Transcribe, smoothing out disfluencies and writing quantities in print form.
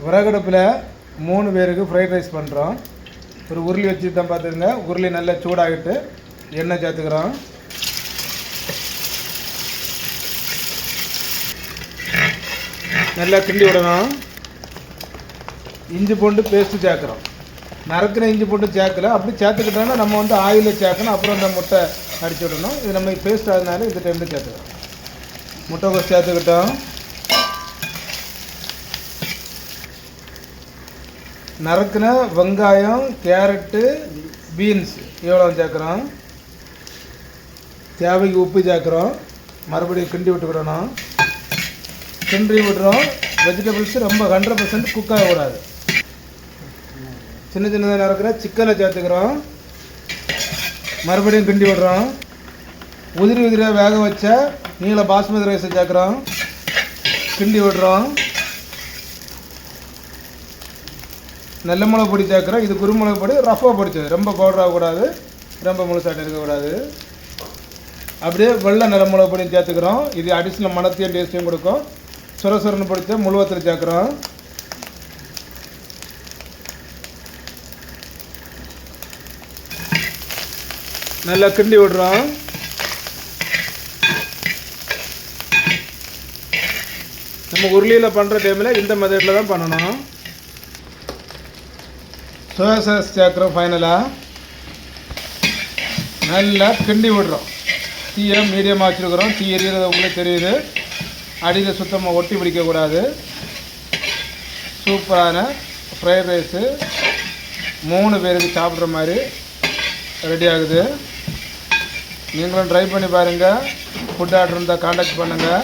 விறகடுப்பில் 3 பேருக்கு fried rice பண்ணுறோம். ஒரு உருளி வச்சு தான் பார்த்துருங்க. உருளி நல்லா சூடாகிட்டு எண்ணெய் சேர்த்துக்கிறோம். நல்லா கிண்டி விடணும். இஞ்சி பூண்டு பேஸ்ட்டு சேர்க்குறோம். நறுக்கிற இஞ்சி பூண்டு சேர்க்கல. அப்படி சேர்த்துக்கிட்டோன்னா நம்ம வந்து ஆயிலில் சேர்க்கணும். அப்புறம் அந்த முட்டை அடிச்சு விடணும். இது நம்ம பேஸ்ட் ஆகுதுனால இந்த டைமில் சேர்த்துக்கிறோம். முட்டை சேர்த்துக்கிட்டோம். நறுக்கின வெங்காயம், கேரட்டு, பீன்ஸ் எவ்வளோ சேர்க்குறோம். தேவைக்கு உப்பு சேர்க்குறோம். மறுபடியும் கிண்டி விட்டுக்கிடணும். கிண்டி விடுறோம். வெஜிடபிள்ஸ் ரொம்ப 100% குக் ஆகக்கூடாது. சின்ன சின்னதாக நறுக்கிற சிக்கனை சேர்த்துக்கிறோம். மறுபடியும் கிண்டி விடுறோம். உதிரி உதிரியாக வேக வச்ச நீல பாஸ்மதி ரைஸை சேர்க்குறோம். கிண்டி விடுறோம். நல்ல மிளகு பொடி சேர்க்குறோம். இது குருமிளகு பொடி ரஃபாக பொடிச்சது. ரொம்ப பவுடர் ஆகக்கூடாது, ரொம்ப முழுசாட்டு இருக்கக்கூடாது. அப்படியே வெள்ளை நல்ல மிளகு பொடியும் சேர்த்துக்கிறோம். இது அடிஷ்னல் மணத்தையும் டேஸ்ட்டையும் கொடுக்கும். சுரசுரன்னு பொடிச்ச முழுவத்தில் சேர்க்குறோம். நல்லா கிண்டி விடுறோம். நம்ம உருளியில் பண்ணுற டைமில் இந்த மெத்தடில் தான் பண்ணணும். சோயா சாஸ் சேர்க்குறோம். ஃபைனலாக நல்லா கிண்டி விடுறோம். தீயை மீடியமாக வச்சுருக்குறோம். தீ எரிகிறது உங்களுக்கு தெரியுது. அடியில் சுத்தமாக ஒட்டி பிடிக்கக்கூடாது. சூப்பரான ஃப்ரைட் ரைஸு 3 பேருக்கு சாப்பிட்ற மாதிரி ரெடி ஆகுது. நீங்களும் ட்ரை பண்ணி பாருங்கள். ஃபுட் ஆர்டர் இருந்தால் கான்டாக்ட் பண்ணுங்கள்.